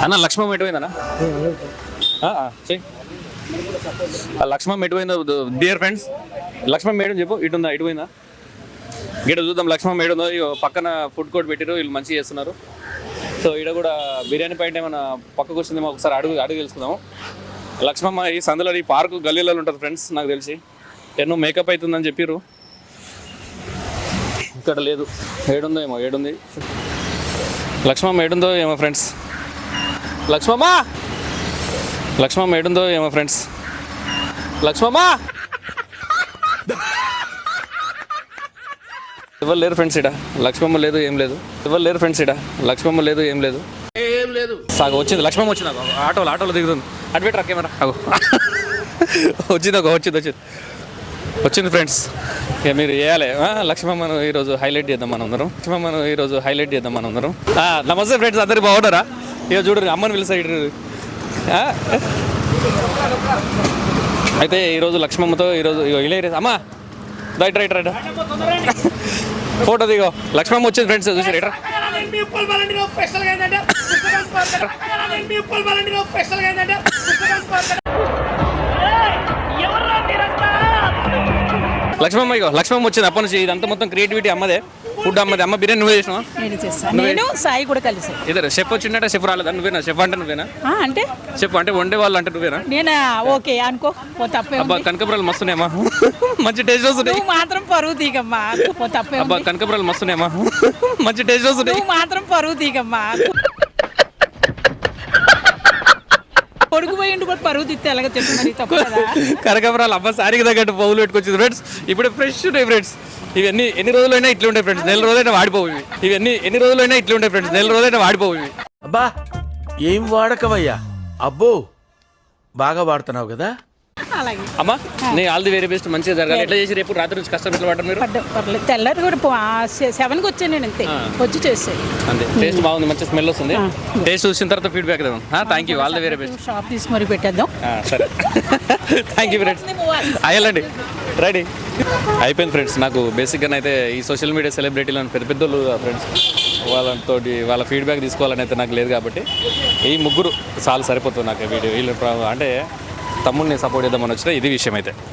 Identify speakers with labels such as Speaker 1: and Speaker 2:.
Speaker 1: అన్న లక్ష్మమ్మ ఎటుపోయిందన్నా చెయ్యి లక్ష్మమ్మ ఎటుపోయిందో డియర్ ఫ్రెండ్స్. లక్ష్మమ్మ మేడం చెప్పు, ఇటుందా ఎటుపోయిందా? గిట చూద్దాం లక్ష్మమ్మ మేడుందో. పక్కన ఫుడ్ కోర్ట్ పెట్టారు, వీళ్ళు మంచిగా చేస్తున్నారు. సో ఇక్కడ కూడా బిర్యానీ పాయింట్ ఏమైనా పక్కకు వచ్చిందేమో ఒకసారి అడుగు తెలుసుకుందాము. లక్ష్మమ్మ ఈ సందులో ఈ పార్కు గల్లీలలో ఉంటుంది ఫ్రెండ్స్, నాకు తెలిసి ఎన్నో మేకప్ అవుతుందని చెప్పారు. ఇక్కడ లేదు, ఏడుందో ఏమో. ఏడుంది లక్ష్మమ్మ, ఏడుందో ఏమో ఫ్రెండ్స్. లక్ష్మమ్మ ఏడుందో ఏమో ఫ్రెండ్స్. లక్ష్మమ్మ ఎవరు లేరు ఫ్రెండ్స్ ఇడ. లక్ష్మమ్మ లేదు, ఏం లేదు. ఎవరు లేరు ఫ్రెండ్స్ ఇడ. లక్ష్మమ్మ లేదు, ఏం లేదు. సాగు వచ్చింది, లక్ష్మమ్మ వచ్చింది. ఆటోలో దిగుతుంది. అటు పెట్టరా కెమెరా. వచ్చింది ఫ్రెండ్స్. ఇక మీరు వేయాలి. లక్ష్మమ్మను ఈరోజు హైలైట్ చేద్దాం మనం అందరం. నమస్తే ఫ్రెండ్స్, అందరికి బాగుంటారా? ఇక చూడరు అమ్మని పిలుస్తాడు. అయితే ఈరోజు లక్ష్మమ్మతో ఈరోజు ఇలా అమ్మా రైట్ ఫోటో దిగో. లక్ష్మమ్మ వచ్చింది ఫ్రెండ్స్, చూసి రైటర్. లక్ష్మమ్మ ఇగో, లక్ష్మమ్మ వచ్చింది అప్పటి నుంచి. ఇదంతా మొత్తం క్రియేటివిటీ అమ్మదే, ఫుడ్ అమ్మదే. అమ్మ బిర్యానీ నువ్వే చేసినావా?
Speaker 2: నేను సాయి కూడా కలిసి.
Speaker 1: ఇద్దరు షెఫ్ వచ్చిందంటే షెఫ్ రాలేదా? నువ్వేనా షెఫ్? అంటే నువ్వేనా
Speaker 2: అంటే
Speaker 1: షెఫ్? అంటే వండే వాళ్ళు అంటే నువ్వేనా?
Speaker 2: నేను ఓకే అనుకో, తప్పే.
Speaker 1: అబ్బా కనకపురాలు మస్తున్నాయమ్మా, మంచి టేస్ట్ వస్తున్నాయి.
Speaker 2: మాత్రం పరువు తీగమ్మా, తప్పే.
Speaker 1: అబ్బా కనకపురాలు మస్తున్నాయమ్మా, మంచి టేస్ట్ వస్తున్నాయి.
Speaker 2: మాత్రం పరువు తీగమ్మా. కొడుకు పోయిండు కూడా పరువు తిస్తే ఎలాగ చెప్పు మరి, తప్పు కదా.
Speaker 1: కనకపురాలు అబ్బా సారికి తగ్గట్టు పౌలు పెట్టుకొచ్చింది ఫ్రెండ్స్. ఇప్పుడు ఫ్రెష్ ఉంటాయి ఫ్రెండ్స్. ఇవన్నీ ఎన్ని రోజులైనా ఇట్లా ఉంటాయి ఫ్రెండ్స్, నెల రోజులైనా వాడిపోవు. ఇవన్నీ ఎన్ని రోజులైనా ఇట్లా ఉంటాయి ఫ్రెండ్స్, నెల రోజులైనా వాడిపోవు.
Speaker 3: అబ్బా ఏం వాడకవయ్యా, అబ్బో బాగా వాడుతున్నావు కదా.
Speaker 2: అలాగే
Speaker 1: అమ్మా, నీ ఆల్ ది వెరీ బెస్ట్, మంచిగా జరగాలి. ఎట్లా చేసి రేపు రాత్రి నుంచి కష్టం ఎట్లా పడ్డారు మీరు?
Speaker 2: పర్లేదు, తెల్లారి కూడా 7కి వచ్చాను నేను, అంతే వచ్చి చేస్తాను.
Speaker 1: అంతే, టేస్ట్ బాగుంది, మంచి స్మెల్ వస్తుంది. టేస్ట్ చూసిన తర్వాత ఫీడ్బ్యాక్ ఇద్దాం. Thank you, all the very best.
Speaker 2: Shop తీసి మరి పెట్టేద్దాం.
Speaker 1: సరే, థ్యాంక్ యూ ఫ్రెండ్స్. అయ్యాలండి రెడీ అయిపోయింది ఫ్రెండ్స్. నాకు బేసిక్గా అయితే ఈ సోషల్ మీడియా సెలబ్రిటీలను పెద్దోళ్ళు ఫ్రెండ్స్, వాళ్ళతోటి వాళ్ళ ఫీడ్బ్యాక్ తీసుకోవాలని అయితే నాకు లేదు. కాబట్టి ఈ ముగ్గురు చాలా సరిపోతుంది నాకు వీడియో. వీళ్ళు అంటే తమ్ముడిని సపోర్ట్ చేద్దామని వచ్చిన ఇది విషయం అయితే.